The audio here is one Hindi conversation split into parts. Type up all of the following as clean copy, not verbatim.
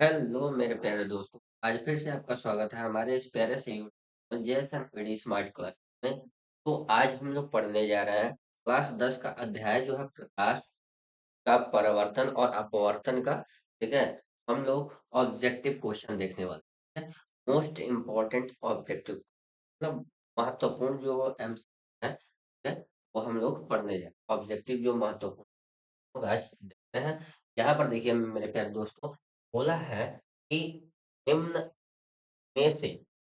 हेलो मेरे प्यारे दोस्तों। आज फिर से आपका स्वागत है हमारे इस प्यारे से जेएसएन पीडी स्मार्ट क्लास में। तो आज हम लोग पढ़ने जा रहे हैं क्लास 10 का अध्याय जो है प्रकाश का परावर्तन और अपवर्तन का। ठीक है, हम लोग ऑब्जेक्टिव क्वेश्चन देखने वाले हैं। मोस्ट इम्पोर्टेंट ऑब्जेक्टिव मतलब महत्वपूर्ण जो एमसीक्यू है, ठीक है, वो हम लोग पढ़ने जा रहे हैं। ऑब्जेक्टिव जो महत्वपूर्ण होगा, आज देखते हैं। यहाँ पर देखिए मेरे प्यारे दोस्तों, बोला है कि निम्न में से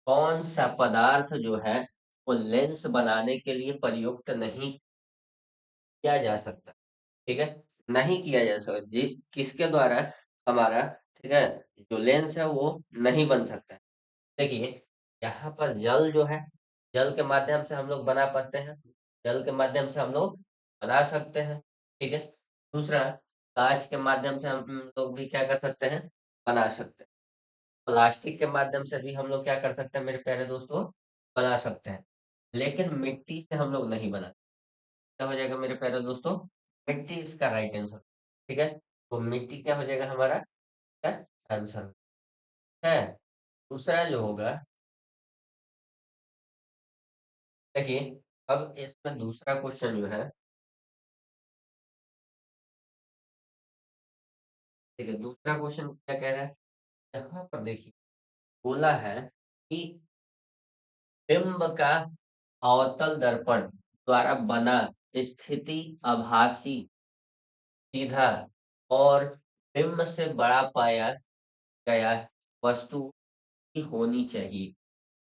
कौन सा पदार्थ जो है वो लेंस बनाने के लिए प्रयुक्त नहीं किया जा सकता। ठीक है, नहीं किया जा सकता जी, किसके द्वारा हमारा, ठीक है, जो लेंस है वो नहीं बन सकता है। देखिए यहाँ पर जल जो है, जल के माध्यम से हम लोग बना पाते हैं, जल के माध्यम से हम लोग बना सकते हैं। ठीक है, दूसरा कांच के माध्यम से हम लोग भी क्या कर सकते हैं, बना सकते हैं। प्लास्टिक के माध्यम से भी हम लोग क्या कर सकते हैं मेरे प्यारे दोस्तों, बना सकते हैं। लेकिन मिट्टी से हम लोग नहीं बना, क्या हो जाएगा मेरे प्यारे दोस्तों, मिट्टी इसका राइट आंसर। ठीक है, तो मिट्टी क्या हो जाएगा हमारा आंसर है। दूसरा जो होगा, देखिए अब इसमें दूसरा क्वेश्चन जो है, देखिए दूसरा क्वेश्चन क्या कह रहा है। यहाँ पर देखिए बोला है कि बिंब का अवतल दर्पण द्वारा बना स्थिति आभासी सीधा और बिंब से बड़ा पाया गया वस्तु की होनी चाहिए।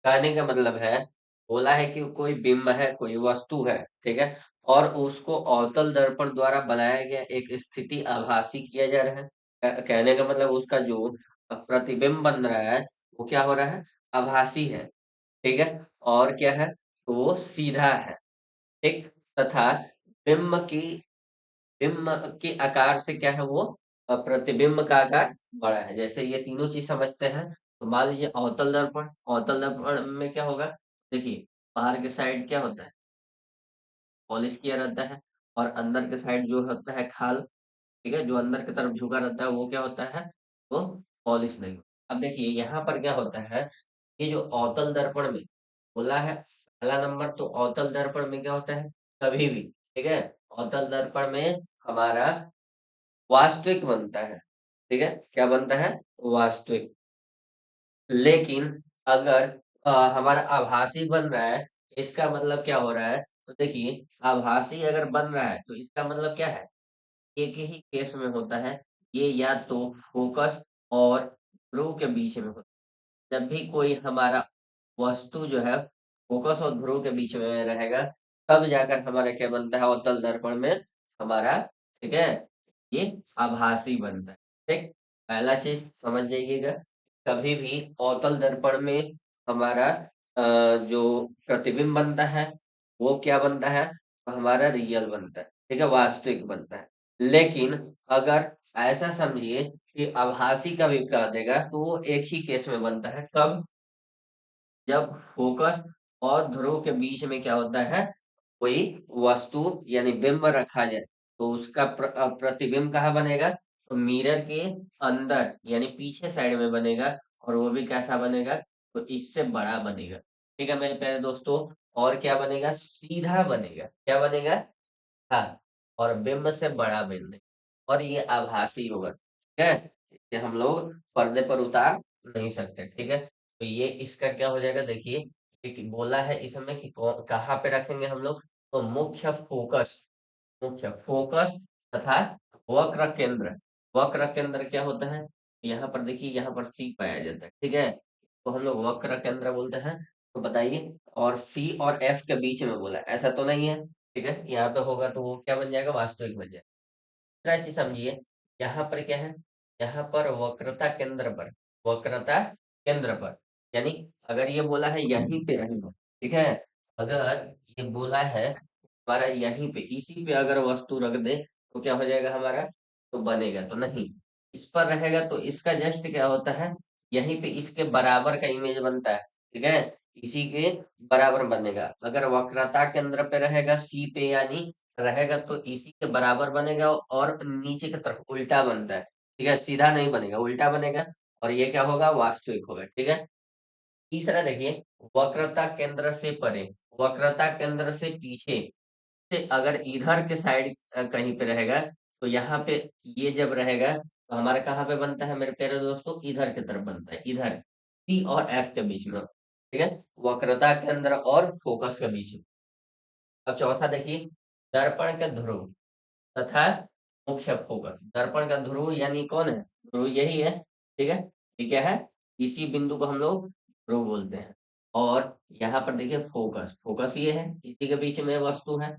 कहने का मतलब है, बोला है कि कोई बिंब है, कोई वस्तु है, ठीक है, और उसको अवतल दर्पण द्वारा बनाया गया एक स्थिति आभासी किया जा रहा है। कहने का मतलब उसका जो प्रतिबिंब बन रहा है वो क्या हो रहा है, आभासी है। ठीक है, और क्या है, वो सीधा है। ठीक, तथा बिंब की बिंब के आकार से क्या है वो, प्रतिबिंब का आकार बड़ा है। जैसे ये तीनों चीज समझते हैं, तो मान लीजिए अवतल दर्पण में क्या होगा, देखिए बाहर के साइड क्या होता है, पॉलिश किया रहता है, और अंदर के साइड जो होता है खाल, ठीक है, जो अंदर की तरफ झुका रहता है वो क्या होता है, वो पॉलिश नहीं होता। अब देखिए यहाँ पर क्या होता है, ये जो अवतल दर्पण में बोला है, पहला नंबर तो अवतल दर्पण में क्या होता है, कभी भी, ठीक है, अवतल दर्पण में हमारा वास्तविक बनता है। ठीक है, क्या बनता है, वास्तविक। लेकिन अगर हमारा आभासी बन रहा है, इसका मतलब क्या हो रहा है, तो देखिए आभासी अगर बन रहा है तो इसका मतलब क्या है, एक ही केस में होता है, ये या तो फोकस और ध्रुव के बीच में होता है। जब भी कोई हमारा वस्तु जो है फोकस और ध्रुव के बीच में रहेगा, तब जाकर हमारा क्या बनता है, अवतल दर्पण में हमारा, ठीक है, ये आभासी बनता है। ठीक, पहला चीज समझ जाइएगा, कभी भी अवतल दर्पण में हमारा जो प्रतिबिंब बनता है वो क्या बनता है, हमारा रियल बनता है, ठीक है, वास्तविक बनता है। लेकिन अगर ऐसा समझिए कि आभासी का भी कर देगा तो वो एक ही केस में बनता है, कब, जब फोकस और ध्रुव के बीच में क्या होता है, कोई वस्तु यानी बिंब रखा जाए, तो उसका प्रतिबिंब कहाँ बनेगा, तो मिरर के अंदर यानी पीछे साइड में बनेगा, और वो भी कैसा बनेगा, तो इससे बड़ा बनेगा। ठीक है मेरे प्यारे दोस्तों, और क्या बनेगा, सीधा बनेगा, क्या बनेगा, हाँ, और बिंब से बड़ा बिंब, और ये आभासी होगा। ठीक है, इसे हम लोग पर्दे पर उतार नहीं सकते। ठीक है, तो ये इसका क्या हो जाएगा, देखिए बोला है इसमें कि कहाँ पे रखेंगे हम लोग, तो मुख्य फोकस तथा वक्र केंद्र। वक्र केंद्र क्या होता है, यहाँ पर देखिए, यहाँ पर सी पाया जाता है। ठीक है, तो हम लोग वक्र केंद्र बोलते हैं। तो बताइए, और सी और एफ के बीच में बोला है, ऐसा तो नहीं है। ठीक है, यहाँ पे होगा तो वो क्या बन जाएगा, वास्तविक बन जाएगा। दूसरा चीज समझिए, यहाँ पर क्या है, यहाँ पर वक्रता केंद्र पर, यानी अगर ये बोला है यहीं पे रहेगा, ठीक है, अगर ये बोला है हमारा यहीं पे, इसी पे अगर वस्तु रख दे तो क्या हो जाएगा हमारा, तो बनेगा तो नहीं। इस पर रहेगा तो इसका जस्ट क्या होता है, यहीं पे इसके बराबर का इमेज बनता है। ठीक है, इसी के बराबर बनेगा। अगर वक्रता केंद्र पे रहेगा सी पे, यानी रहेगा तो इसी के बराबर बनेगा, और नीचे की तरफ उल्टा बनता है। ठीक है, सीधा नहीं बनेगा, उल्टा बनेगा। और ये क्या होगा, वास्तविक होगा। ठीक है। तीसरा देखिए, वक्रता केंद्र से परे, वक्रता केंद्र से पीछे से अगर इधर के साइड कहीं पे रहेगा, तो यहाँ पे ये जब रहेगा तो हमारा कहाँ पे बनता है मेरे प्यारे दोस्तों, इधर की तरफ बनता है, इधर सी और एफ के बीच में। ठीक है, वक्रता केंद्र और फोकस के बीच में। अब चौथा देखिए, दर्पण के ध्रुव तथा मुख्य फोकस। दर्पण का ध्रुव यानी कौन है, ध्रुव यही है। ठीक है, ये क्या है, इसी बिंदु को हम लोग ध्रुव बोलते हैं। और यहाँ पर देखिए फोकस, फोकस ये है, इसी के बीच में वस्तु है।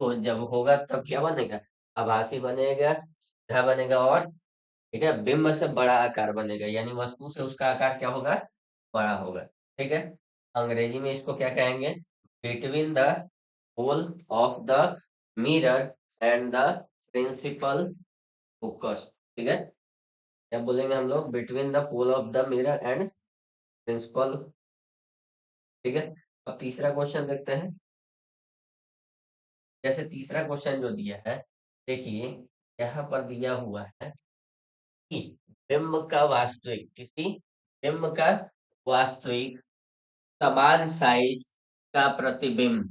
तो जब होगा तब क्या बनेगा, आभासी बनेगा, सीधा बनेगा, और ठीक है, बिंब से बड़ा आकार बनेगा, यानी वस्तु से उसका आकार क्या होगा, बड़ा होगा। ठीक है, अंग्रेजी में इसको क्या कहेंगे, between the pole of the mirror and the principal focus. ठीक है, क्या बोलेंगे हम लोग, between the pole of the mirror and principal. ठीक है, अब तीसरा क्वेश्चन देखते हैं। जैसे तीसरा क्वेश्चन जो दिया है, देखिए यहाँ पर दिया हुआ है कि बिंब का वास्तविक, किसी बिंब का वास्तविक समान साइज का प्रतिबिंब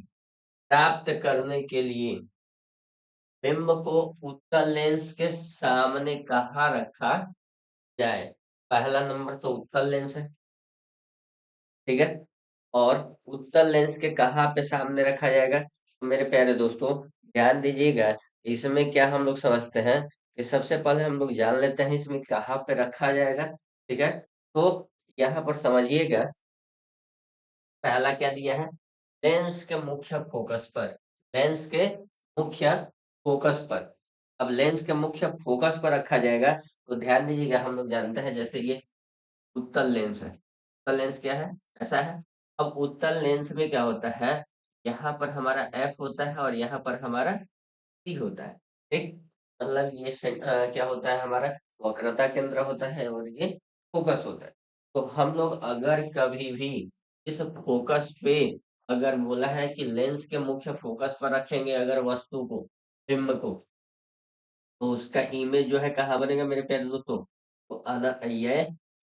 प्राप्त करने के लिए बिंब को उत्तल लेंस के सामने कहाँ रखा जाए। पहला नंबर तो उत्तल लेंस है। ठीक है, और उत्तल लेंस के कहाँ पे सामने रखा जाएगा, तो मेरे प्यारे दोस्तों ध्यान दीजिएगा। इसमें क्या हम लोग समझते हैं कि सबसे पहले हम लोग जान लेते हैं इसमें कहाँ पे रखा जाएगा। ठीक है, तो यहाँ पर समझिएगा, पहला क्या दिया है, लेंस के मुख्य फोकस पर, लेंस के मुख्य फोकस पर। अब लेंस के मुख्य फोकस पर रखा जाएगा, तो ध्यान दीजिएगा, हम लोग जानते हैं जैसे ये उत्तल लेंस है। उत्तल लेंस क्या है, ऐसा है। अब उत्तल लेंस में क्या होता है, यहाँ पर हमारा एफ होता है और यहाँ पर हमारा सी होता है। ठीक, मतलब ये क्या होता है, हमारा वक्रता केंद्र होता है और ये फोकस होता है। तो हम लोग अगर कभी भी इस फोकस पे अगर बोला है कि लेंस के मुख्य फोकस पर रखेंगे अगर वस्तु को, बिंब को, तो उसका इमेज जो है कहाँ बनेगा मेरे प्यारे दोस्तों, तो ये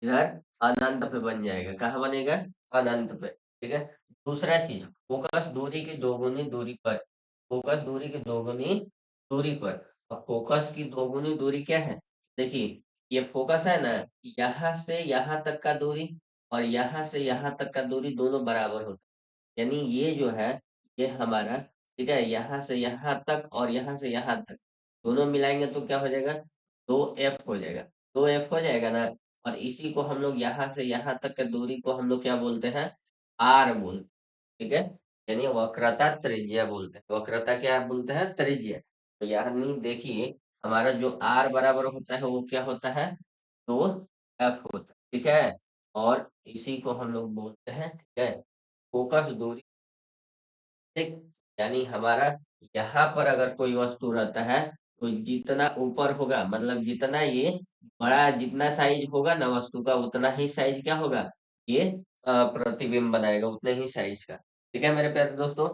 इधर अनंत पे बन जाएगा। कहाँ बनेगा, अनंत पे। ठीक है, दूसरा चीज, फोकस दूरी की दोगुनी दूरी पर, फोकस दूरी की दोगुनी दूरी पर। अब फोकस की दोगुनी दूरी क्या है, देखिए ये फोकस है ना, यहाँ से यहाँ तक का दूरी और यहाँ से यहाँ तक का दूरी दोनों बराबर होता है। यानी ये जो है, ये हमारा, ठीक है, यहाँ से यहाँ तक और यहाँ से यहाँ तक दोनों मिलाएंगे तो क्या हो जाएगा, 2f हो जाएगा। 2f हो जाएगा ना, और इसी को हम लोग यहाँ से यहाँ तक की दूरी को हम लोग क्या बोलते हैं, r बोलते हैं। ठीक है, यानी वक्रता त्रिज्या बोलते हैं। वक्रता क्या बोलते हैं, त्रिज्या। तो यानी देखिए, हमारा जो r बराबर होता है वो क्या होता है, 2f होता है। ठीक है, और इसी को हम लोग बोलते हैं, ठीक है, फोकस दूरी। ठीक, यानी हमारा यहाँ पर अगर कोई वस्तु रहता है, तो जितना ऊपर होगा, मतलब जितना ये बड़ा, जितना साइज होगा ना वस्तु का, उतना ही साइज क्या होगा, ये प्रतिबिंब बनाएगा उतने ही साइज का। ठीक है मेरे प्यारे दोस्तों,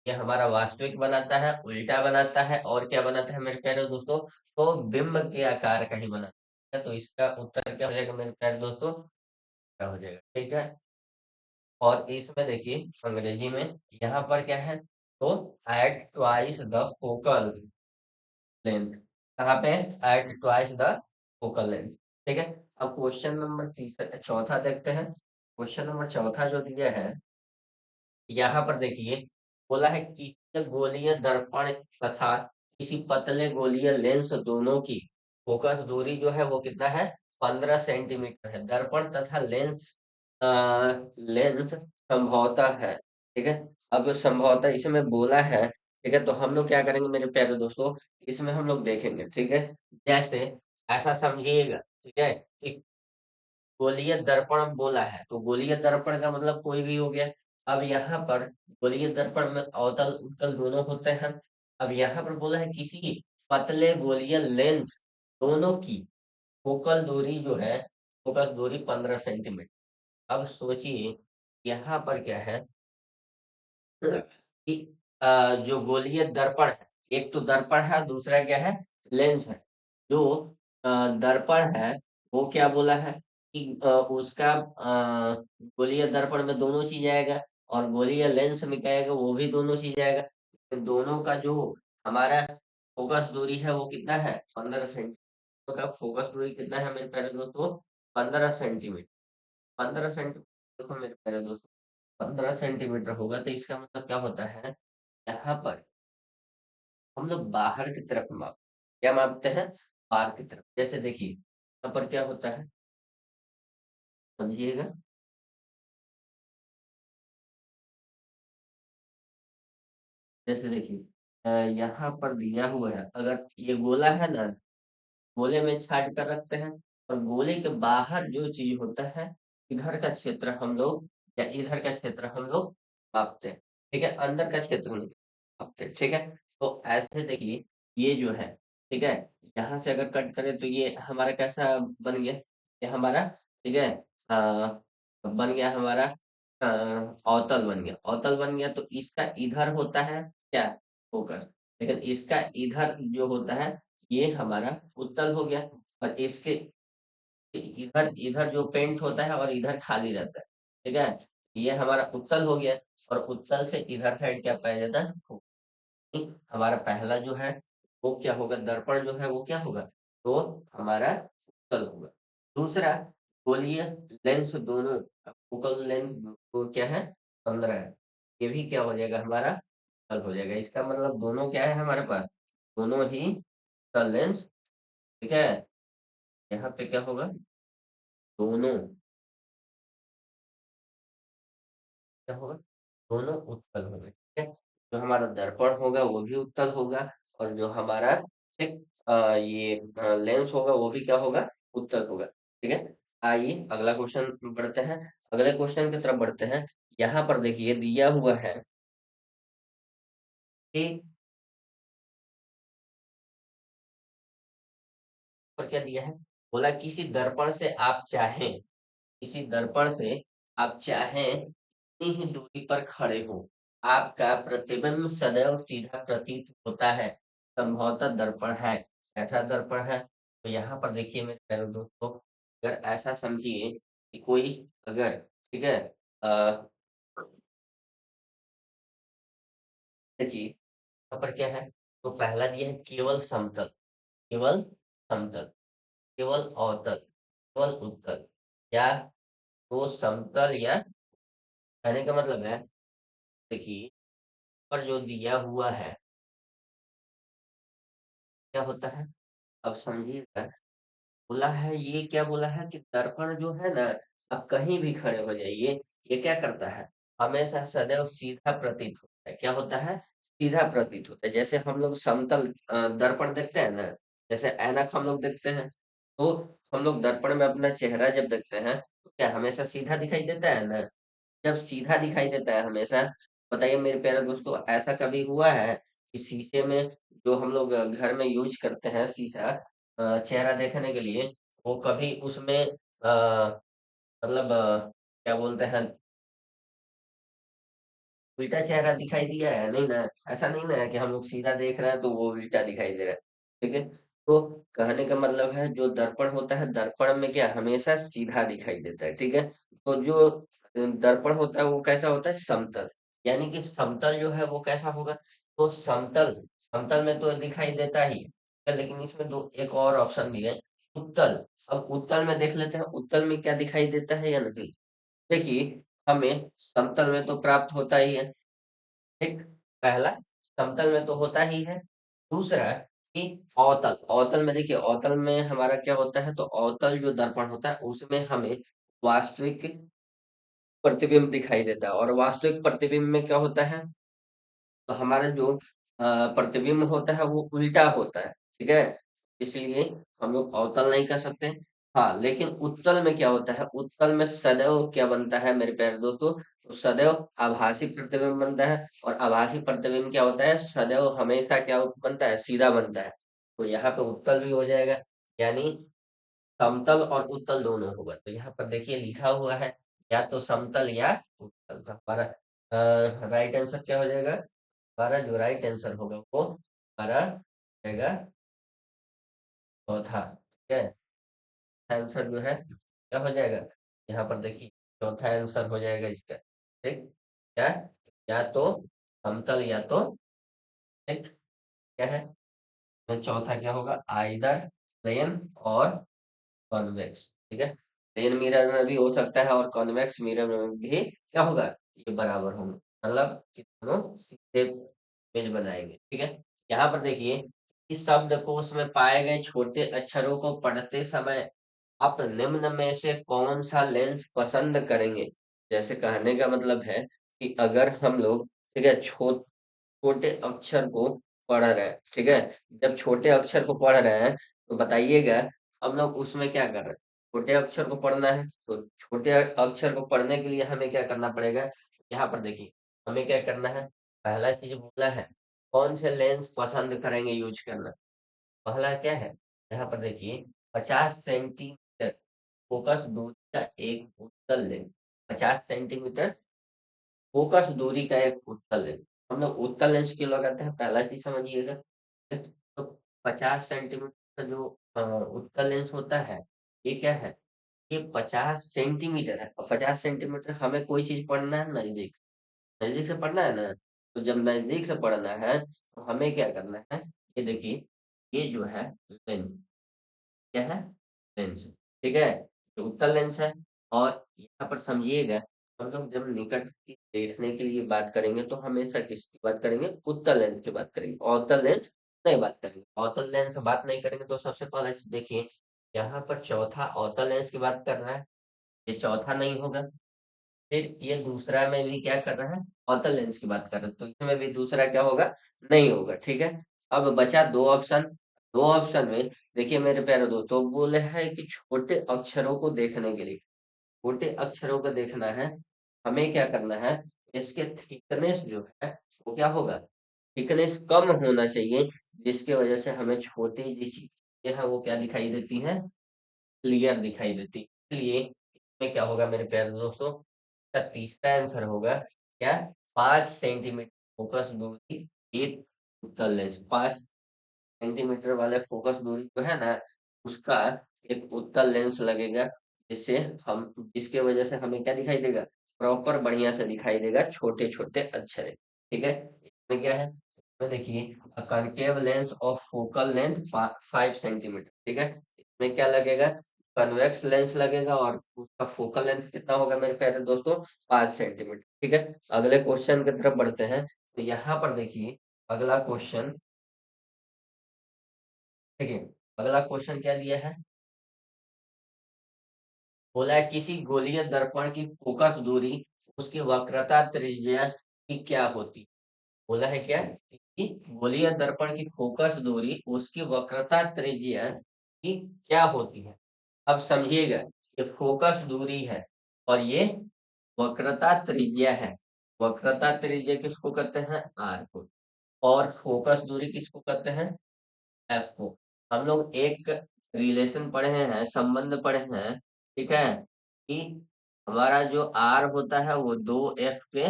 ये हमारा वास्तविक बनाता है, उल्टा बनाता है, और क्या बनाता है मेरे प्यारे दोस्तों, तो बिंब के आकार का ही बनाता है। तो इसका उत्तर क्या हो जाएगा मेरे प्यारे दोस्तों, क्या हो जाएगा। ठीक है, और इसमें देखिए अंग्रेजी में यहाँ पर क्या है, तो at twice the focal length. कहाँ पे, at twice the focal length. ठीक है, अब क्वेश्चन नंबर तीसरा चौथा देखते हैं। क्वेश्चन नंबर चौथा जो दिया है, यहाँ पर देखिए, बोला है किसी गोलीय दर्पण तथा किसी पतले गोलीय लेंस दोनों की फोकस दूरी जो है वो कितना है, 15 सेंटीमीटर है। दर्पण तथा लेंस लेंस संभवतः है। ठीक है, अब संभवतः इसमें बोला है। ठीक है, तो हम लोग क्या करेंगे मेरे प्यारे दोस्तों, इसमें हम लोग देखेंगे। ठीक है, जैसे ऐसा समझिएगा, ठीक है, कि गोलीय दर्पण बोला है, तो गोलीय दर्पण का मतलब कोई भी हो गया। अब यहाँ पर गोलीय दर्पण में अवतल उत्तल दोनों होते हैं। अब यहाँ पर बोला है किसी पतले गोलीय लेंस दोनों की फोकल दूरी जो है, फोकस दूरी 15 सेंटीमीटर। अब सोचिए यहाँ पर क्या है कि जो गोलीय दर्पण है, एक तो दर्पण है, दूसरा क्या है, लेंस है। जो दर्पण है वो क्या बोला है, कि उसका गोलीय दर्पण में दोनों चीज आएगा, और गोलीय लेंस में क्या आएगा, वो भी दोनों चीज आएगा। तो दोनों का जो हमारा फोकस दूरी है वो कितना है, 15 सेंटीमीटर का फोकस दूरी कितना है मेरे प्यारे दोस्तों, 15 सेंटीमीटर। 15 सेंटीमीटर देखो मेरे प्यारे दोस्तों, 15 सेंटीमीटर होगा, तो इसका मतलब क्या होता है, यहाँ पर हम लोग बाहर की तरफ क्या मापते हैं, बाहर की तरफ। जैसे देखिए यहाँ पर क्या होता है, समझिएगा। जैसे देखिए यहाँ पर दिया हुआ है, अगर ये गोला है ना, गोले में छाट कर रखते हैं, और गोले के बाहर जो चीज होता है, इधर का क्षेत्र हम लोग या इधर का क्षेत्र हम लोग मापते हैं। ठीक है, अंदर का क्षेत्र नहीं मापते। ठीक है, तो ऐसे देखिए ये जो है, ठीक है, यहाँ से अगर कट करें तो ये हमारा कैसा बन गया, ये हमारा, ठीक है, बन गया हमारा अ, अवतल बन गया, अवतल बन गया। तो इसका इधर होता है क्या, फोकस, लेकिन इसका इधर जो होता है ये हमारा उत्तल हो गया। और इसके इधर इधर जो पेंट होता है और इधर खाली रहता है, ठीक है, ये हमारा उत्तल हो गया। और उत्तल से इधर साइड क्या पाया जाता है, हमारा पहला जो है वो क्या होगा, दर्पण जो है वो क्या होगा, तो हमारा उत्तल होगा। दूसरा, गोलीय लेंस दोनों, फोकल लेंथ वो क्या है, 15 है, ये भी क्या हो जाएगा हमारा उत्तल हो जाएगा। इसका मतलब दोनों क्या है हमारे पास, दोनों ही उत्तल लेंस। ठीक है, यहाँ पे क्या होगा, दोनों क्या होगा, दोनों उत्तल होंगे। ठीक है, जो हमारा दर्पण होगा वो भी उत्तल होगा, और जो हमारा एक ये लेंस होगा वो भी क्या होगा, उत्तल होगा। ठीक है, आइए अगला क्वेश्चन बढ़ते हैं, अगले क्वेश्चन की तरफ बढ़ते हैं। यहाँ पर देखिए दिया हुआ है कि पर क्या दिया है, बोला किसी दर्पण से आप चाहें, किसी दर्पण से आप चाहें कितनी ही दूरी पर खड़े हो, आपका प्रतिबिंब सदैव सीधा प्रतीत होता है, संभवतः दर्पण है। ऐसा दर्पण है, तो यहाँ पर देखिए मेरे प्यारे दोस्तों, अगर ऐसा समझिए कि कोई अगर, ठीक है, अ, देखिए यहाँ पर क्या है, तो पहला दिया है केवल समतल, केवल समतल, केवल अवतल, केवल उत्तल, या तो समतल, या कहने का मतलब है, देखिए पर जो दिया हुआ है क्या होता है, अब समझिएगा। बोला है, ये क्या बोला है कि दर्पण जो है ना, आप कहीं भी खड़े हो जाइए, ये क्या करता है, हमेशा सदैव सीधा प्रतीत होता है। क्या होता है, सीधा प्रतीत होता है। जैसे हम लोग समतल दर्पण देखते हैं ना, जैसे ऐनक हम लोग देखते हैं, तो हम लोग दर्पण में अपना चेहरा जब देखते हैं तो क्या हमेशा सीधा दिखाई देता है ना, जब सीधा दिखाई देता है हमेशा, बताइए मेरे प्यारे दोस्तों, ऐसा कभी हुआ है कि शीशे में, जो हम लोग घर में यूज करते हैं शीशा चेहरा देखने के लिए, वो कभी उसमें मतलब क्या बोलते हैं, उल्टा चेहरा दिखाई दिया है, नहीं ना, ऐसा नहीं ना है कि हम लोग सीधा देख रहे हैं तो वो उल्टा दिखाई दे रहा है। ठीक है, तो कहने का मतलब है जो दर्पण होता है, दर्पण में क्या हमेशा सीधा दिखाई देता है। ठीक है, तो जो दर्पण होता है वो कैसा होता है, समतल, यानी कि समतल जो है वो कैसा होगा, तो समतल, समतल में तो दिखाई देता ही है, लेकिन इसमें दो एक और ऑप्शन भी है, उत्तल। अब उत्तल में देख लेते हैं, उत्तल में क्या दिखाई देता है या नहीं। देखिए, हमें समतल में तो प्राप्त होता ही है, ठीक, पहला समतल में तो होता ही है। दूसरा कि अवतल, अवतल में देखिए, अवतल में हमारा क्या होता है, तो अवतल जो दर्पण होता है उसमें हमें वास्तविक प्रतिबिंब दिखाई देता है, और वास्तविक प्रतिबिंब में क्या होता है, तो हमारा जो प्रतिबिंब होता है वो उल्टा होता है। ठीक है, इसलिए हम लोग अवतल नहीं कर सकते। हाँ, लेकिन उत्तल में क्या होता है, उत्तल में सदैव क्या बनता है मेरे प्यारे दोस्तों, तो सदैव आभासी प्रतिबिंब बनता है, और आभासी प्रतिबिंब क्या होता है, सदैव हमेशा क्या बनता है, सीधा बनता है। तो यहाँ पे उत्तल भी हो जाएगा, यानी समतल और उत्तल दोनों होगा। तो यहाँ पर देखिए लिखा हुआ है, या तो समतल या उत्तल। तो हमारा राइट आंसर क्या हो जाएगा, हमारा जो राइट आंसर होगा वो हमारा रहेगा चौथा। ठीक है, आंसर जो है क्या हो जाएगा? यहाँ पर देखिए चौथा आंसर हो जाएगा इसका। ठीक, क्या? या तो समतल या तो, ठीक, क्या है? तो चौथा क्या होगा? आइदर प्लेन और कॉन्वेक्स। ठीक है, प्लेन मिरर में भी हो सकता है और कॉन्वेक्स मिरर में भी क्या होगा? ये बराबर होंगे, मतलब कि दोनों सीधे इमेज बनाएंगे। ठीक है, यहाँ पर देखिए, इस शब्दकोश में पाए गए छोटे अक्षरों को पढ़ते समय आप निम्न में से कौन सा लेंस पसंद करेंगे? जैसे कहने का मतलब है कि अगर हम लोग, ठीक है, छोटे अक्षर को पढ़ रहे हैं, ठीक है, जब छोटे अक्षर को पढ़ रहे हैं तो बताइएगा हम लोग उसमें क्या कर रहे हैं? छोटे अक्षर को पढ़ना है, तो छोटे अक्षर को पढ़ने के लिए हमें क्या करना पड़ेगा? यहाँ पर देखिए, हमें क्या करना है? पहला चीज बोला है, कौन से लेंस पसंद करेंगे यूज करना। पहला क्या है? यहाँ पर देखिए, 50 सेंटीमीटर फोकस दूरी का एक उत्तल लेंस। 50 सेंटीमीटर फोकस दूरी का एक उत्तल लेंस। हम लोग उत्तल लेंस क्यों लगाते हैं, पहला चीज समझिएगा। तो 50 सेंटीमीटर का जो उत्तल लेंस होता है, ये क्या है? ये 50 सेंटीमीटर है, और 50 सेंटीमीटर हमें कोई चीज पढ़ना है नजदीक, नजदीक से पढ़ना है ना। तो जब नजदीक से पढ़ना है तो हमें क्या करना है? ये देखिए, ये जो है लेंस, क्या है? लेंस। ठीक है, तो उत्तल लेंस है। और यहाँ पर समझिएगा, हम लोग जब निकट की देखने के लिए बात करेंगे तो हमेशा किसकी बात करेंगे? उत्तल लेंस की बात करेंगे, अवतल लेंस नहीं बात करेंगे। अवतल लेंस से बात नहीं करेंगे तो सबसे पहले से देखिए, यहाँ पर चौथा अवतल लेंस की बात कर रहा है, ये चौथा नहीं होगा। फिर ये दूसरा में भी क्या कर रहा है? अवतल लेंस की बात कर रहा है, तो इसमें भी दूसरा क्या होगा? नहीं होगा। ठीक है, अब बचा दो ऑप्शन। दो ऑप्शन में देखिए मेरे प्यारे दोस्तों, बोले है कि छोटे अक्षरों को देखने के लिए, छोटे अक्षरों को देखना है, हमें क्या करना है? इसके थिकनेस जो है वो क्या होगा? थिकनेस कम होना चाहिए, जिसकी वजह से हमें छोटी जी चीजें हैं वो क्या दिखाई देती हैं? क्लियर दिखाई देती। इसलिए इसमें क्या होगा मेरे प्यारे दोस्तों? इसका तीसरा आंसर होगा क्या? 5 सेंटीमीटर फोकस दूरी एक उत्तल लेंस। 5 सेंटीमीटर वाले फोकस दूरी जो है ना, उसका एक उत्तल लेंस लगेगा, जिससे हम, जिसके वजह से हमें क्या दिखाई देगा? प्रॉपर बढ़िया से दिखाई देगा छोटे छोटे अक्षर। ठीक है, इसमें क्या है? इसमें देखिए, concave lens of focal length 5 centimetre. ठीक है, इसमें क्या लगेगा? कन्वेक्स लेंस लगेगा, और उसका फोकल लेंथ कितना होगा मेरे प्यारे दोस्तों? 5 सेंटीमीटर। ठीक है, अगले क्वेश्चन की तरफ बढ़ते हैं। तो यहाँ पर देखिए, अगला क्वेश्चन, देखिए अगला क्वेश्चन क्या दिया है? बोला है किसी गोलीय दर्पण की फोकस दूरी उसकी वक्रता त्रिज्या की क्या होती? बोला है क्या कि गोलीय दर्पण की फोकस दूरी उसकी वक्रता त्रिज्या की क्या होती है? अब समझिएगा, ये फोकस दूरी है और ये वक्रता त्रिज्या है। वक्रता त्रिज्या किसको कहते हैं? आर को। और फोकस दूरी किसको कहते हैं? एफ को। हम लोग एक रिलेशन पढ़े हैं, संबंध पढ़े हैं, ठीक है, कि हमारा जो आर होता है वो 2 एफ के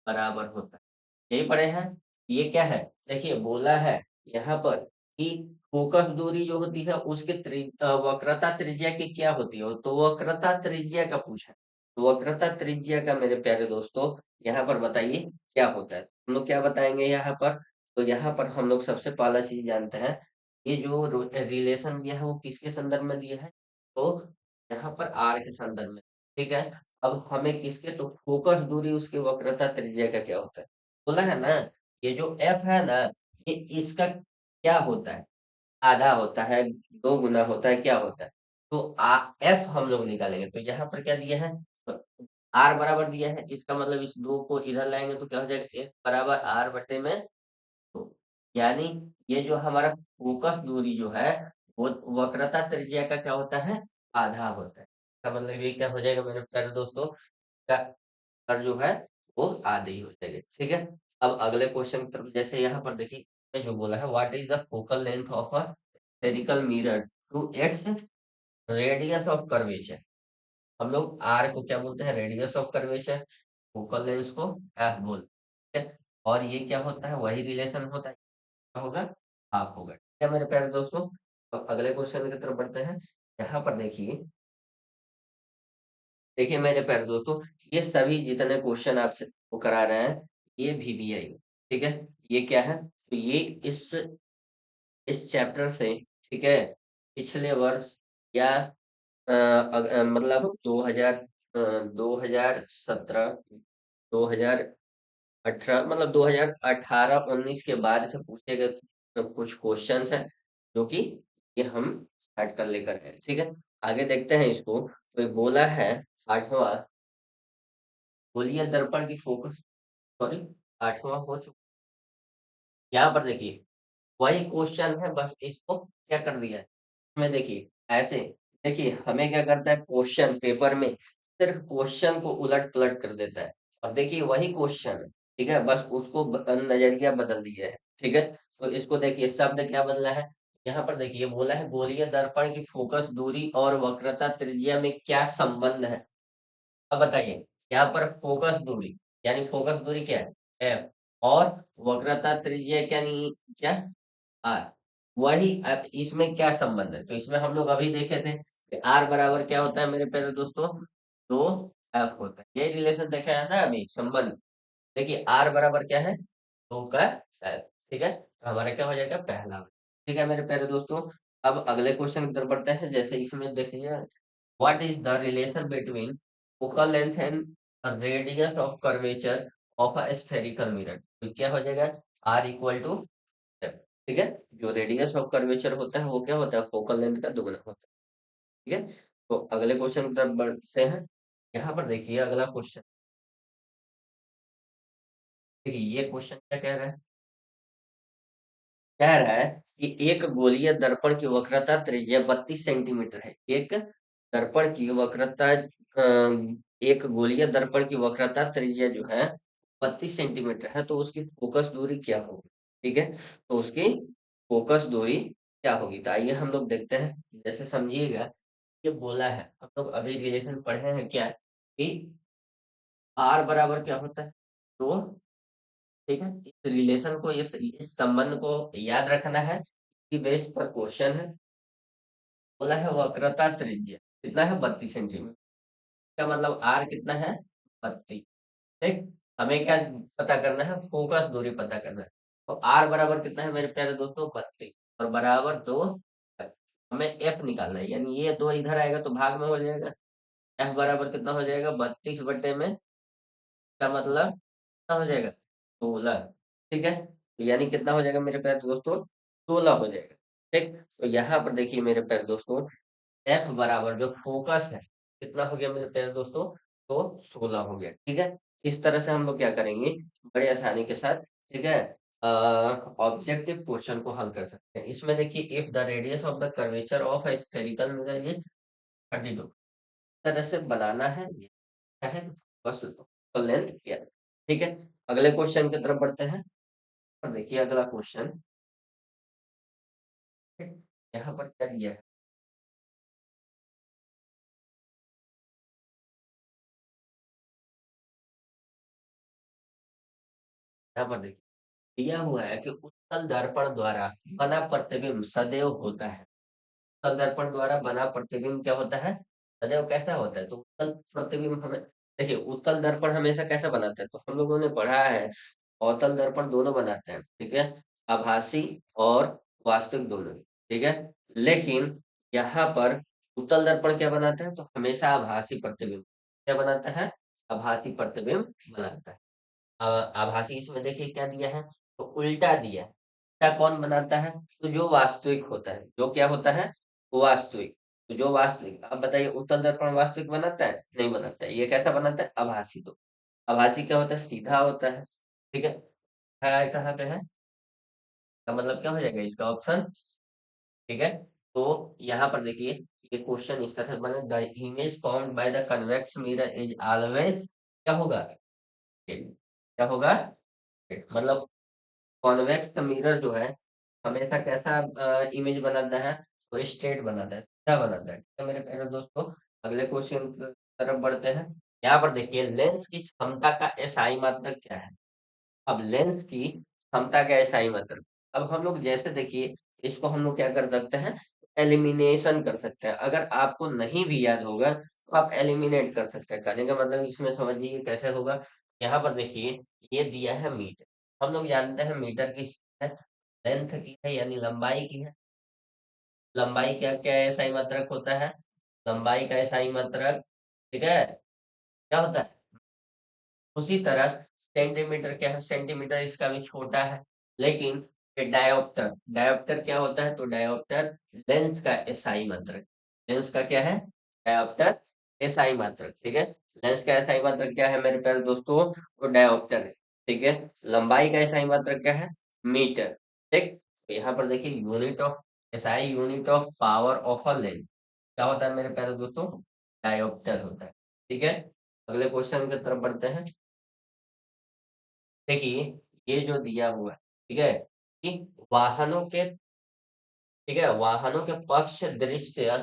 बराबर होता है। यही पढ़े हैं। ये क्या है? देखिए बोला है यहाँ पर कि फोकस दूरी जो होती है उसके वक्रता त्रिज्या की क्या होती है, तो वक्रता त्रिज्या का पूछा है। तो वक्रता त्रिज्या का मेरे प्यारे दोस्तों यहाँ पर बताइए क्या होता है। हम लोग क्या बताएंगे यहाँ पर? तो यहाँ पर हम लोग सबसे पहला चीज जानते हैं, ये जो रिलेशन दिया है वो किसके संदर्भ में दिया है? तो यहाँ पर आर के संदर्भ में। ठीक है, अब हमें किसके, तो फोकस दूरी उसकी वक्रता त्रिज्या का क्या होता है? बोला है ना, ये जो एफ है ना, ये इसका क्या होता है? आधा होता है, दो गुना होता है, क्या होता है? तो एफ हम लोग निकालेंगे, तो यहाँ पर क्या दिया है? आर बराबर दिया है, इसका मतलब इस दो को इधर लाएंगे तो क्या हो जाएगा? एफ बराबर आर बटे में। तो यानी ये जो हमारा फोकस दूरी जो है वो वक्रता त्रिज्या का क्या होता है? आधा होता है। इसका मतलब ये क्या हो जाएगा मेरे प्यारे दोस्तों? का उत्तर जो है वो आधे ही हो जाएगा। ठीक है, अब अगले क्वेश्चन की तरफ, जैसे यहाँ पर देखिए, इसमें जो बोला है, what is the focal length of a spherical mirror to its radius of curvature. हम लोग आर को क्या बोलते हैं? Radius of curvature. Focal length को एफ बोलते हैं। और ये क्या होता है? वही रिलेशन होता है, क्या होगा? हाफ होगा। ठीक है मेरे प्यारे दोस्तों, अब अगले क्वेश्चन की तरफ बढ़ते हैं। यहाँ पर देखिए, देखिए मेरे प्यारे दोस्तों, ये सभी जितने क्वेश्चन आपसे वो करा रहे हैं, ये VBI, ठीक है? ये क्या है? तो ये इस चैप्टर से, ठीक है, पिछले वर्ष या मतलब 2017, 2018, मतलब 2018-19 के बाद से पूछे गए कुछ क्वेश्चंस हैं, जो कि ये हम स्टार्ट कर लेकर है, ठीक है? आगे देखते हैं इसको। तो ये बोला है 8वां गोलीय दर्पण की फोकस, सॉरी, 8वां हो चुका। यहाँ पर देखिए वही क्वेश्चन है, बस इसको क्या कर दिया है इसमें, देखिए ऐसे, देखिए हमें क्या करता है क्वेश्चन पेपर में, सिर्फ क्वेश्चन को उलट पलट कर देता है। और देखिए वही क्वेश्चन, ठीक है, बस उसको नजरिया बदल दिया है, ठीक है? तो इसको देखिए शब्द क्या बदला है। यहाँ पर देखिए बोला है गोलीय दर्पण की फोकस दूरी और वक्रता त्रिज्या में क्या संबंध है। अब बताइए, यहाँ पर फोकस दूरी, यानी फोकस दूरी क्या है, एफ, और वक्रता त्रिज्या क्या, नहीं क्या, आर। वही अब इसमें क्या संबंध है, तो इसमें हम लोग अभी देखे थे कि आर बराबर क्या होता है मेरे प्यारे दोस्तों, दो एफ होता है। ये रिलेशन देखा है ना अभी संबंध। देखिए आर बराबर क्या है, दो का एफ, ठीक है? तो हमारा क्या हो जाएगा, पहला। ठीक है मेरे प्यारे दोस्तों, अब अगले क्वेश्चन की तरफ बढ़ते हैं। जैसे इसमें देखिए, what is the relation between focal length and radius of curvature of a spherical mirror. तो क्या हो जाएगा, आर इक्वल टू, ठीक है? जो रेडियस ऑफ कर्वेचर होता है वो क्या होता है, फोकल लेंथ का दुगना होता है, ठीक है? तो अगले क्वेश्चन की तरफ बढ़ते हैं। यहाँ पर देखिए अगला क्वेश्चन, देखिए ये क्वेश्चन क्या कह रहा है, कह रहा है कि एक गोलीय दर्पण की वक्रता त्रिज्या 32 सेंटीमीटर है। एक दर्पण की वक्रता एक गोलीय दर्पण की वक्रता त्रिज्या जो है 32 सेंटीमीटर है, तो उसकी फोकस दूरी क्या होगी, ठीक है? तो उसकी फोकस दूरी क्या होगी, तो आइए हम लोग देखते हैं। जैसे समझिएगा, ये बोला है, हम लोग अभी रिलेशन पढ़े हैं क्या, कि आर बराबर क्या होता है, तो ठीक है, इस रिलेशन को, इस संबंध को याद रखना है, कि बेस पर क्वेश्चन है। बोला है वक्रता त्रिज्या कितना है, 32 सेंटीमीटर। इसका मतलब आर कितना है, 32, ठीक? हमें क्या पता करना है, फोकस दूरी पता करना है। तो आर बराबर कितना है मेरे प्यारे दोस्तों, 32, और बराबर दो, हमें एफ निकालना है, यानी ये दो इधर आएगा तो भाग में हो जाएगा। एफ बराबर कितना हो जाएगा, 32 बटे में, का मतलब कितना हो जाएगा, 16, ठीक है? तो यानी कितना हो जाएगा मेरे प्यारे दोस्तों, 16 हो जाएगा, ठीक? तो यहाँ पर देखिए मेरे प्यारे दोस्तों, एफ बराबर जो फोकस है कितना हो गया मेरे प्यारे दोस्तों, तो 16 हो गया, ठीक है? इस तरह से हम लोग क्या करेंगे, बड़े आसानी के साथ, ठीक है, ऑब्जेक्टिव क्वेश्चन को हल कर सकते हैं। इसमें देखिए, if the radius of the curvature of a spherical mirror is 32, तरह से बनाना है, ये क्या है, बस लेंथ क्या है, ठीक है? अगले क्वेश्चन की तरफ बढ़ते हैं। और देखिए अगला क्वेश्चन, यहाँ पर क्या दिया है, यहाँ पर देखिए दिया हुआ है कि उत्तल दर्पण द्वारा बना प्रतिबिंब सदैव होता है। उत्तल दर्पण द्वारा बना प्रतिबिंब क्या होता है, सदैव कैसा होता है, तो उत्तल प्रतिबिंब हमें, देखिए उत्तल दर्पण हमेशा कैसा बनाता है, तो हम लोगों ने पढ़ा है अवतल दर्पण दोनों बनाते हैं, ठीक है, आभासी और वास्तविक दोनों, ठीक है? लेकिन यहाँ पर उत्तल दर्पण क्या बनाता है, तो हमेशा आभासी प्रतिबिंब क्या बनाता है, आभासी प्रतिबिंब बनाता है। आभासी इसमें देखिए क्या दिया है, तो उल्टा दिया है। उल्टा कौन बनाता है, तो जो वास्तविक होता है, जो क्या होता है, वो वास्तविक। तो जो वास्तविक, अब बताइए उत्तल दर्पण वास्तविक बनाता है, नहीं बनाता है, ये कैसा बनाता है, आभासी। तो आभासी क्या होता है, सीधा होता है, ठीक है? कहाँ पे है, का मतलब क्या हो जाएगा इसका ऑप्शन, ठीक है? तो यहाँ पर देखिए, ये क्वेश्चन इस तरह से बने, the image formed by the convex mirror is always क्या होगा, क्या होगा, मतलब कॉन्वेक्स मिरर जो है हमेशा कैसा इमेज बनाता है, तो स्ट्रेट बनाता है, सीधा बनाता है, ठीक है मेरे प्यारे दोस्तों? अगले क्वेश्चन की तरफ बढ़ते हैं। यहाँ पर देखिए लेंस की क्षमता का एसआई मात्रक क्या है। अब लेंस की क्षमता का एसआई मात्रक, अब हम लोग जैसे देखिए, इसको हम लोग क्या कर सकते हैं, एलिमिनेशन कर सकते हैं। अगर आपको नहीं भी याद होगा, तो आप एलिमिनेट कर सकते हैं। कहने का मतलब इसमें समझिए कैसे होगा। यहाँ पर देखिए ये दिया है मीटर। हम लोग जानते हैं मीटर किसकी है? लेंथ की है यानी लंबाई की है। लंबाई क्या क्या SI मात्रक होता है? लंबाई का SI मात्रक, ठीक है, क्या होता है? उसी तरह सेंटीमीटर क्या है? सेंटीमीटर इसका भी छोटा है। लेकिन ये डायोप्टर, डायोप्टर क्या होता है? तो डायोप्टर लेंस का एसआई मात्रक। लेंस का क्या है? डायोप्टर एसआई मात्रक, ठीक है। लेंस का एसआई मात्रक क्या है मेरे प्यारे दोस्तों? तो डायोप्टर है, ठीक है। लंबाई का एसआई मात्रक क्या है? मीटर, ठीक। तो यहाँ पर देखिए unit of SI, unit of power of a lens क्या होता है मेरे प्यारे दोस्तों? डायोप्टर होता है, ठीक है। अगले क्वेश्चन की तरफ बढ़ते हैं। देखिए ये जो दिया हुआ है, ठीक है, कि वाहनों के, ठीक है, वाहनों के पक्ष दृश्य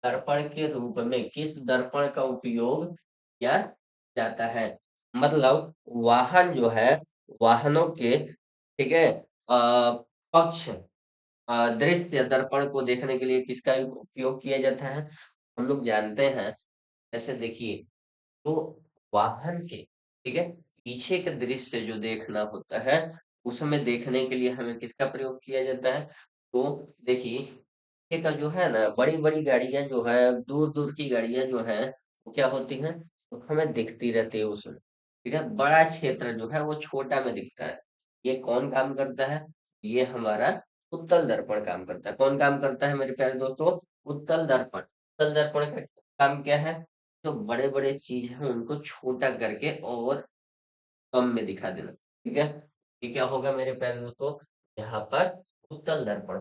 दर्पण के रूप में किस दर्पण का उपयोग किया जाता है? मतलब वाहन जो है, वाहनों के, ठीक है, पक्ष दृश्य दर्पण को देखने के लिए किसका उपयोग किया जाता है? हम लोग जानते हैं, जैसे देखिए, तो वाहन के, ठीक है, पीछे का दृश्य जो देखना होता है, उसमें देखने के लिए हमें किसका प्रयोग किया जाता है? तो देखिए पीछे का जो है ना, बड़ी-बड़ी गाड़ियाँ जो है, दूर-दूर की गाड़ियाँ जो हैं, वो क्या होती हैं? तो हमें दिखती रहती है उसमें, ठीक है? बड़ा क्षेत्र जो है वो छोटा में दिखता है। ये कौन काम करता है? ये हमारा उत्तल दर्पण काम करता है। कौन काम करता है मेरे प्यारे दोस्तों? उत्तल दर्पण। उत्तल दर्पण का काम क्या है? जो बड़े-बड़े चीज़ हैं उनको छोटा करके और कम में दिखा देना, ठीक है? ये क्या होगा मेरे प्यारे दोस्तों? यहाँ पर उत्तल दर्पण,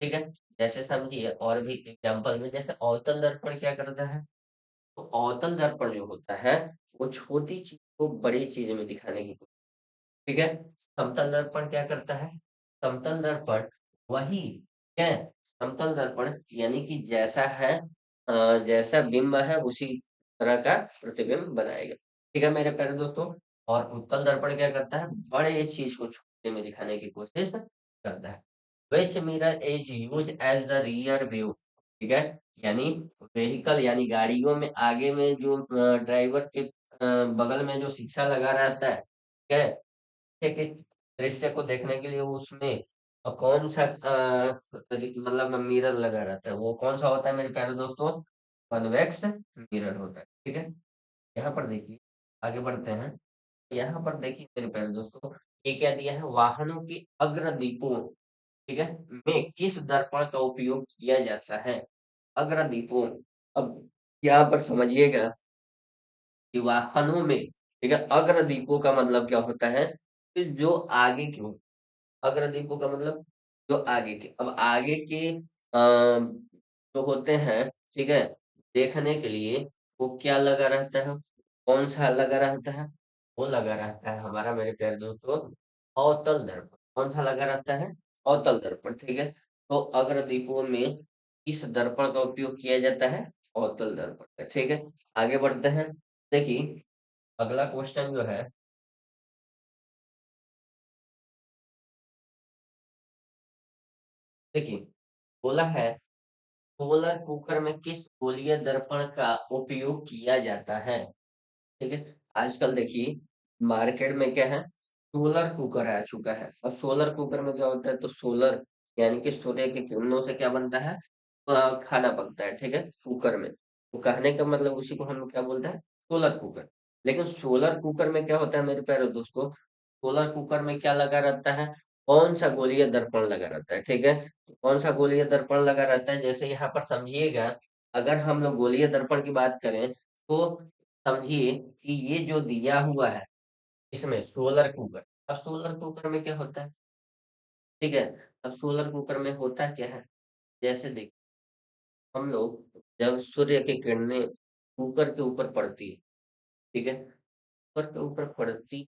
ठीक है? जैसे समझिए और भी एग्ज़ाम्पल में, जैसे अवतल दर्पण क्या करता है? तो अवतल दर्पण जो होता है, वो छोटी चीज़ को बड़ी चीज़ में दिखाने की, ठीक है? समतल दर्पण क्या करता है? समतल दर्पण वही, ठीक है? समतल दर्पण यानी कि जैसा है, जैसा बिंब है उसी तरह का प्रतिबिंब बनाएगा। ठीक है मेरे प्यारे दोस्तों? और उत्तल दर्पण क्या करता है? बड़े चीज़ को छोटे में दिखाने की कोशिश करता है। Which mirror is used as the rear view, ठीक है? यानी व्हीकल यानी गाड़ियों में आगे में जो ड्राइवर के बगल में जो शीशा लगा रहता है, ठीक है? पीछे के दृश्य को देखने के लिए उसमें कौन-सा मतलब मिरर लगा रहता है, वो कौन-सा होता है मेरे प्यारे दोस्तों? कॉन्वेक्स मिरर होता है, ठीक है? यहाँ पर देखिए, आगे बढ़ते हैं। यहाँ पर देखिए मेरे प्यारे दोस्तों, ये क्या दिया है? वाहनों के अग्रदीपों, ठीक है, में किस दर्पण का उपयोग किया जाता है? अग्रदीपों, अब यहाँ पर समझिएगा कि वाहनों में, ठीक है, अग्रदीपों का मतलब क्या होता है? कि जो आगे की हो, अग्रदीपों का मतलब जो आगे के, अब आगे के जो होते हैं, ठीक है, देखने के लिए वो क्या लगा रहता है? कौन-सा लगा रहता है? वो लगा रहता है हमारा मेरे प्यारे दोस्तों अवतल दर्पण। कौन-सा लगा रहता है? अवतल दर्पण, ठीक है। तो अग्रदीपों में किस दर्पण का उपयोग किया जाता है? अवतल दर्पण का, ठीक है। आगे बढ़ते हैं। देखिए, अगला क्वेश्चन जो है, देखिए, बोला है सोलर कुकर में किस गोलीय दर्पण का उपयोग किया जाता है? ठीक है। आजकल देखिए मार्केट में क्या है, सोलर कुकर आ चुका है। अब सोलर कुकर में क्या होता है? तो सोलर यानी कि सूर्य की किरणों से क्या बनता है? खाना पकता है, ठीक है, कुकर में। तो कहने का मतलब उसी को हम लोग क्या बोलते हैं? Solar cooker. लेकिन सोलर कुकर में क्या होता है मेरे प्यारे दोस्तों? सोलर कुकर में क्या लगा रहता है? कौन सा गोलीय दर्पण लगा रहता है, ठीक है। कौन सा गोलीय दर्पण लगा रहता है? जैसे यहाँ पर समझिएगा, अगर हम लोग गोलीय दर्पण की बात करें, तो समझिए कि ये जो दिया हुआ है, इसमें सोलर कुकर, अब सोलर कुकर में क्या होता है? ठीक है, अब सोलर कुकर में होता क्या है? जैसे देखिए, हम लोग जब सूर्य की किरणें कुकर के ऊपर पड़ती है, ठीक है, कुकर के ऊपर पड़ती,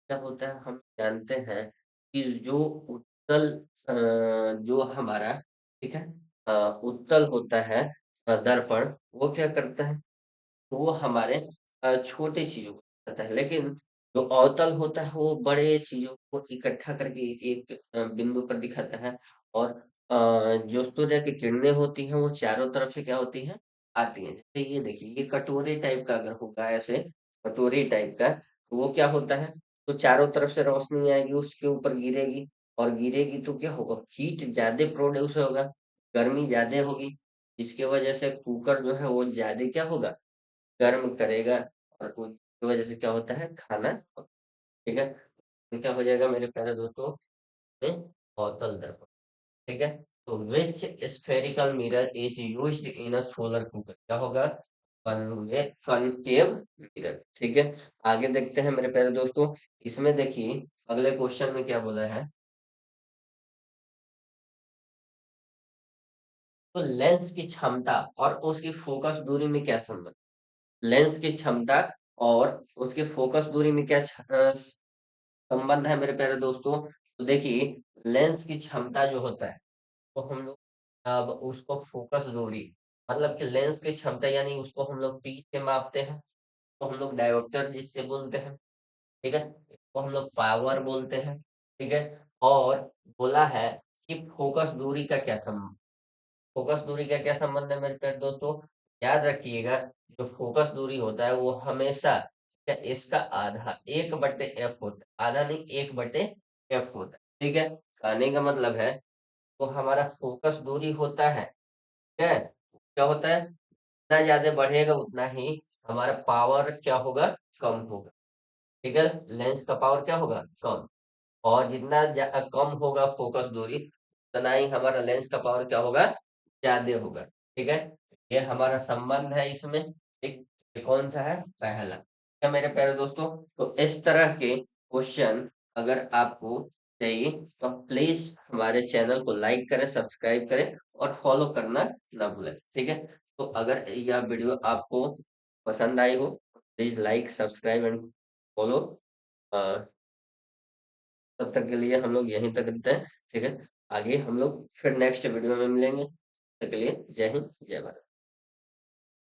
क्या होता है? हम जानते हैं कि जो उत्तल जो हमारा, ठीक है, उत्तल होता है दर्पण, वो क्या करता है? तो वो हमारे छोटे चीज़ों को दिखाता है, लेकिन जो अवतल होता है वो बड़े चीज़ों को इकट्ठा करके एक बिंदु पर दिखाता है। और जो सूर्य की किरणें होती हैं वो चारों तरफ से क्या होती हैं? आती हैं। जैसे ये देखिए, ये कटोरे टाइप का अगर होगा ऐसे, कटोरी टाइप का, तो वो क्या होता है, तो चारों तरफ से रोशनी आएगी, उसके ऊपर गिरेगी, और गिरेगी तो क्या होगा, हीट ज़्यादा प्रोड्यूस होगा, गर्मी ज़्यादा होगी, जिसकी वजह से कुकर जो है वो ज़्यादा क्या होगा, गर्म करेगा, और उसकी वजह से क्या होता है, खाना, ठीक है? तो क्या हो जाएगा मेरे प्यारे दोस्तों, में अवतल दर्पण, ठीक है? तो which spherical mirror is used in a solar cooker, क्या होगा, कॉनकेव मिरर, ठीक है? आगे देखते हैं मेरे प्यारे दोस्तों, इसमें देखिए अगले क्वेश्चन में क्या बोला है, तो लेंस की क्षमता और उसकी फोकस दूरी में क्या संबंध, लेंस की क्षमता और उसकी फोकस दूरी में क्या संबंध है मेरे प्यारे दोस्तों। तो देखिए, लेंस की क्षमता जो होता है, तो हम लोग अब उसको फोकस दूरी, मतलब कि लेंस की क्षमता यानी उसको हम लोग पी से मापते हैं, तो हम लोग डायोप्टर जिससे बोलते हैं, ठीक है? इसको हम लोग पावर बोलते हैं, ठीक है? और बोला है कि फोकस दूरी का क्या संबंध, फोकस दूरी का क्या संबंध है मेरे प्यारे दोस्तों, याद रखिएगा, जो फोकस दूरी होता है वो हमेशा क्या, इसका आधा 1/f होता है, आधा नहीं 1/f होता है, ठीक है? कहने का मतलब है, तो हमारा फोकस दूरी होता है, ठीक है? क्या होता है, जितना ज़्यादा बढ़ेगा उतना ही हमारा पावर क्या होगा, कम होगा, ठीक है? लेंस का पावर क्या होगा, कम, और जितना कम होगा फोकस दूरी, उतना ही हमारा लेंस का पावर क्या होगा, ज़्यादा होगा, ठीक है? ये हमारा संबंध है इसमें, ठीक? ये कौन सा है, पहला। क्या मेरे प्यारे दोस्तों, तो इस तरह के क्वेश्चन अगर आपको चाहिए, तो प्लीज हमारे चैनल को लाइक करें, सब्सक्राइब करें, और फॉलो करना ना भूलें, ठीक है? तो अगर यह वीडियो आपको पसंद आई हो, please like, subscribe and follow. तब तक के लिए हम लोग यहीं तक रखते हैं, ठीक है? आगे हम लोग फिर नेक्स्ट वीडियो में मिलेंगे, तब तक के लिए जय हिंद, जय भारत।